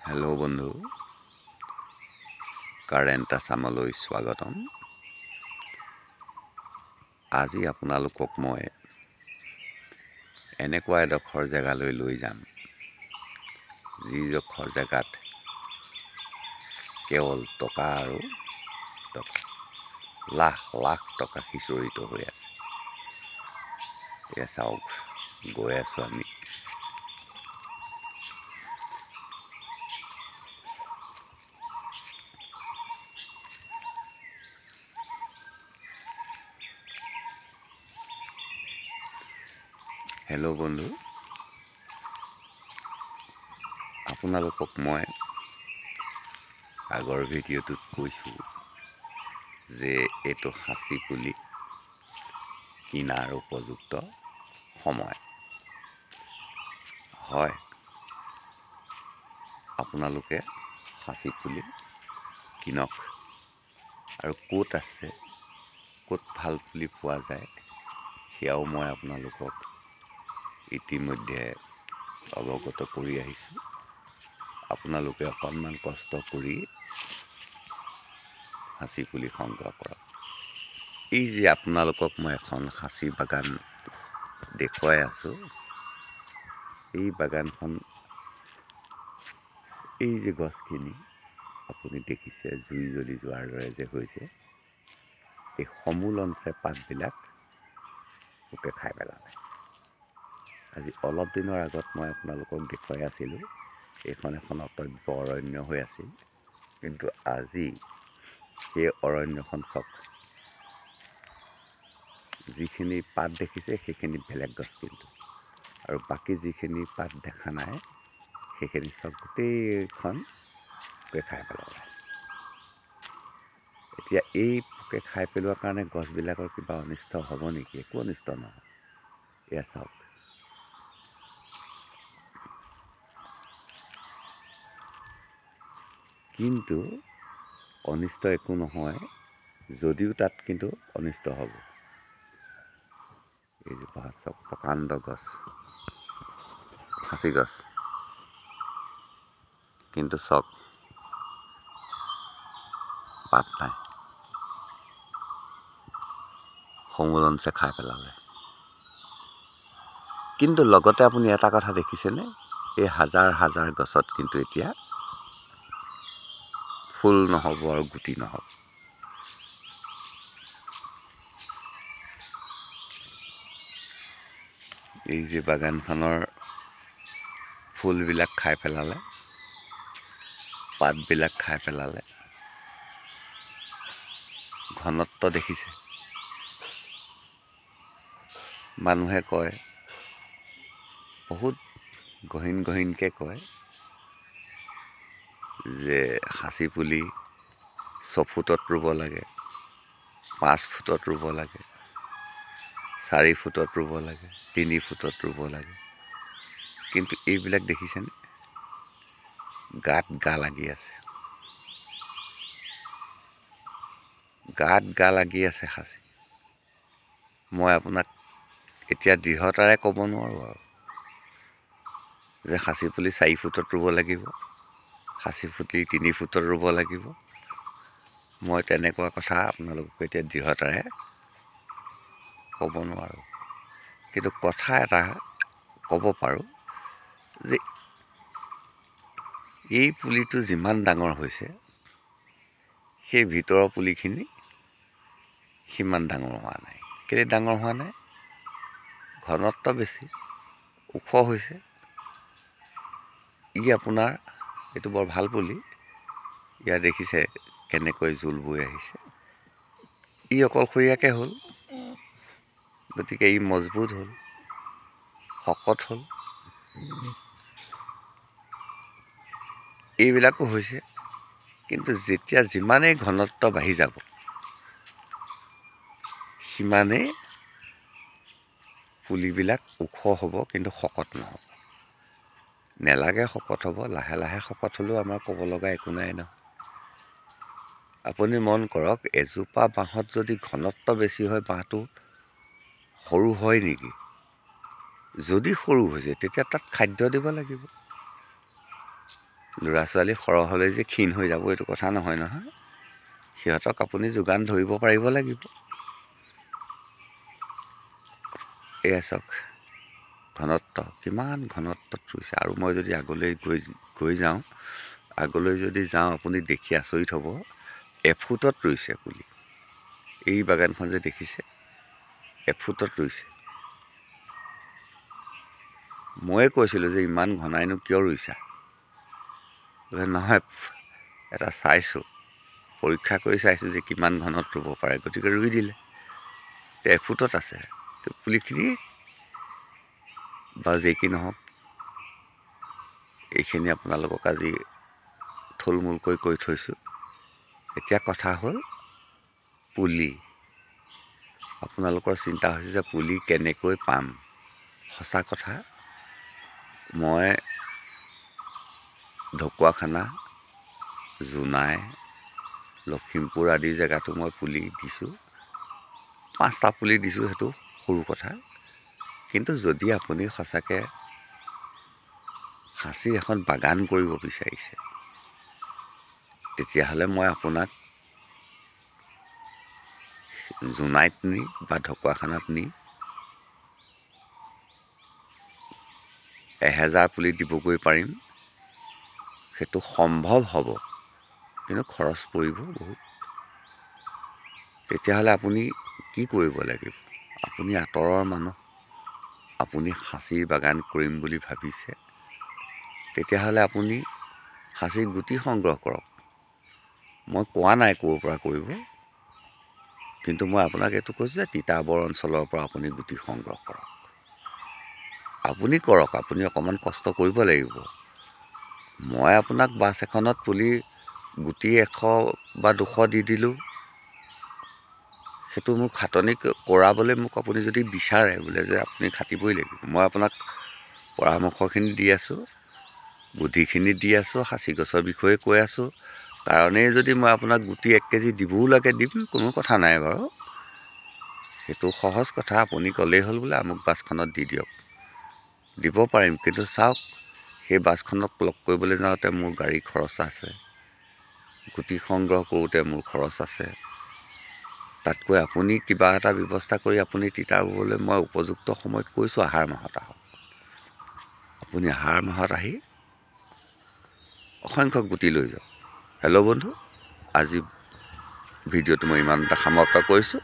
Hello' বন্ধু, current আছামলৈ স্বাগতম। আজি আপোনালোকক মই এনেকুৱা এডোখৰ জেগালৈ লৈ যাম, যিডোখৰ জেগাত কেৱল টকা আৰু টকা, লাখ লাখ টকা সিঁচৰিত হৈ আছে। এয়া চাওক, গৈ আছোঁ আমি। হেল্ল' বন্ধু, আপোনালোকক মই আগৰ ভিডিঅ'টোত কৈছোঁ যে এইটো সাঁচি পুলি কিনাৰ উপযুক্ত সময় হয়। আপোনালোকে সাঁচি পুলি কিনক, আৰু ক'ত আছে, ক'ত ভাল পুলি পোৱা যায় সেয়াও মই আপোনালোকক ইতিমধ্যে অৱগত কৰি আহিছোঁ। আপোনালোকে অকণমান কষ্ট কৰি সাঁচি পুলি সংগ্ৰহ কৰক। এই যে আপোনালোকক মই এখন সাঁচি বাগান দেখুৱাই আছোঁ, এই বাগানখন, এই যে গছখিনি আপুনি দেখিছে জুই জ্বলি যোৱাৰ দৰে যে হৈছে, এই সমূল অংশে পাতবিলাক পোকে খাই পেলালে। আজি অলপ দিনৰ আগত মই আপোনালোকক দেখুৱাই আছিলোঁ, এইখন এখন অটব্য অৰণ্য হৈ আছিল, কিন্তু আজি সেই অৰণ্যখন চাওক, যিখিনি পাত দেখিছে সেইখিনি বেলেগ গছ, আৰু বাকী যিখিনি পাত দেখা নাই সেইখিনি চব গোটেইখন পোকে খাই পেলালে। এতিয়া এই পোকে খাই পেলোৱাৰ কাৰণে গছবিলাকৰ কিবা অনিষ্ট হ'ব নেকি? একো অনিষ্ট নহয়। এয়া চাওক, কিন্তু অনিষ্ট একো নহয়, যদিও তাত কিন্তু অনিষ্ট হ'ব। এইজোপা চাওক, প্ৰকাণ্ড গছ, সাঁচি গছ, কিন্তু চাওক পাত নাই, সমূল অংশে খাই পেলালে। কিন্তু লগতে আপুনি এটা কথা দেখিছেনে, এই হাজাৰ হাজাৰ গছত কিন্তু এতিয়া ফুল নহ'ব আৰু গুটি নহ'ব। এই যে বাগানখনৰ ফুলবিলাক খাই পেলালে, পাতবিলাক খাই পেলালে, ঘনত্ব দেখিছে। মানুহে কয়, বহুত গহীন গহীনকৈ কয় যে সাঁচি পুলি 6 ফুটত ৰুব লাগে, 5 ফুটত ৰুব লাগে, 4 ফুটত ৰুব লাগে, 3 ফুটত ৰুব লাগে। কিন্তু এইবিলাক দেখিছেনে, গাত গা লাগি আছে, গাত গা লাগি আছে সাঁচি। মই আপোনাক এতিয়া দৃঢ়তাৰে ক'ব নোৱাৰোঁ আৰু যে সাঁচি পুলি 4 ফুটত ৰুব লাগিব, সাঁচি পুলি 3 ফুটত ৰুব লাগিব। মই তেনেকুৱা কথা আপোনালোকক এতিয়া দৃঢ়তাৰে ক'ব নোৱাৰোঁ। কিন্তু কথা এটা ক'ব পাৰোঁ যে এই পুলিটো যিমান ডাঙৰ হৈছে, সেই ভিতৰৰ পুলিখিনি সিমান ডাঙৰ হোৱা নাই। কেলৈ ডাঙৰ হোৱা নাই? ঘনত্ব বেছি, ওখ হৈছে। আপোনাৰ এইটো বৰ ভাল পুলি, ইয়াৰ দেখিছে কেনেকৈ জোল বৈ আহিছে। অকলশৰীয়াকৈ হ'ল, গতিকে ই মজবুত হ'ল, শকত হ'ল। এইবিলাকো হৈছে, কিন্তু যেতিয়া যিমানেই ঘনত্ব বাঢ়ি যাব, সিমানেই পুলিবিলাক ওখ হ'ব, কিন্তু শকত নহ'ব। নেলাগে শকত হ'ব, লাহে লাহে শকত হ'লেও আমাৰ ক'ব লগা একো নাই নহয়। আপুনি মন কৰক, এজোপা বাঁহত যদি ঘনত্ব বেছি হয়, বাঁহটো সৰু হয় নেকি? যদি সৰু হৈছে, তেতিয়া তাত খাদ্য দিব লাগিব। ল'ৰা ছোৱালী সৰহ হ'লে যে ক্ষীণ হৈ যাব এইটো কথা নহয় নহয়। সিহঁতক আপুনি যোগান ধৰিব পাৰিব লাগিব। এয়া চাওক ঘনত্ব, কিমান ঘনত্বত ৰুইছে। আৰু মই যদি আগলৈ গৈ যাওঁ, আপুনি দেখি আচৰিত হ'ব, এফুটত ৰুইছে পুলি। এই বাগানখন যে দেখিছে, এফুটত ৰুইছে। ময়ে কৈছিলোঁ যে ইমান ঘনাইনো কিয় ৰুইছা? বোলে নহয়, এটা চাইছোঁ, পৰীক্ষা কৰি চাইছোঁ যে কিমান ঘনত ৰুব পাৰে, গতিকে ৰুই দিলে। এফুটত আছে পুলিখিনি। বাৰু যি কি নহওক, এইখিনি আপোনালোকক আজি থুলমূলকৈ কৈ থৈছোঁ। এতিয়া কথা হ'ল পুলি। আপোনালোকৰ চিন্তা হৈছে যে পুলি কেনেকৈ পাম। সঁচা কথা, মই ঢকুৱাখানা, জোনাই, লখিমপুৰ আদি জেগাতো মই পুলি দিছোঁ। 5টা পুলি দিছোঁ, সেইটো সৰু কথা। কিন্তু যদি আপুনি সঁচাকৈ সাঁচি এখন বাগান কৰিব বিচাৰিছে, তেতিয়াহ'লে মই আপোনাক জোনাইত নি বা ঢকুৱাখানাত নি 1000 পুলি দিবগৈ পাৰিম। সেইটো সম্ভৱ হ'ব, কিন্তু খৰচ পৰিব বহুত। তেতিয়াহ'লে আপুনি কি কৰিব লাগিব? আপুনি আঁতৰৰ মানুহ, আপুনি সাঁচিৰ বাগান কৰিম বুলি ভাবিছে, তেতিয়াহ'লে আপুনি সাঁচিৰ গুটি সংগ্ৰহ কৰক। মই কোৱা নাই ক'ৰ পৰা কৰিব, কিন্তু মই আপোনাক এইটো কৈছোঁ যে তিতাবৰ অঞ্চলৰ পৰা আপুনি গুটি সংগ্ৰহ কৰক। আপুনি কৰক, আপুনি অকণমান কষ্ট কৰিব লাগিব। মই আপোনাক বাছ এখনত পুলি গুটি 100 বা 200 দি দিলোঁ। সেইটো মোক খাটনি কৰাবলৈ আপুনি যদি বিচাৰে বোলে যে আপুনি খাটিবই লাগিব, মই আপোনাক পৰামৰ্শখিনি দি আছোঁ, বুদ্ধিখিনি দি আছোঁ, সাঁচি গছৰ বিষয়ে কৈ আছোঁ। কাৰণেই যদি মই আপোনাক গুটি 1 কেজি দিবও লাগে দিম, কোনো কথা নাই বাৰু। সেইটো সহজ কথা। আপুনি ক'লেই হ'ল বোলে আমুক বাছখনত দি দিয়ক, দিব পাৰিম। কিন্তু চাওক, সেই বাছখনক লগ কৰিবলৈ যাওঁতে মোৰ গাড়ী খৰচ আছে, গুটি সংগ্ৰহ কৰোঁতে মোৰ খৰচ আছে। তাতকৈ আপুনি কিবা এটা ব্যৱস্থা কৰি আপুনি তিতা ৰুবলৈ মই উপযুক্ত সময়ত কৈছোঁ, আহাৰ মাহত আহক। আপুনি আহাৰ মাহত আহি অসংখ্য গুটি লৈ যাওক। হেল্ল' বন্ধু, আজি ভিডিঅ'টো মই ইমানতে সমাপ্ত কৰিছোঁ।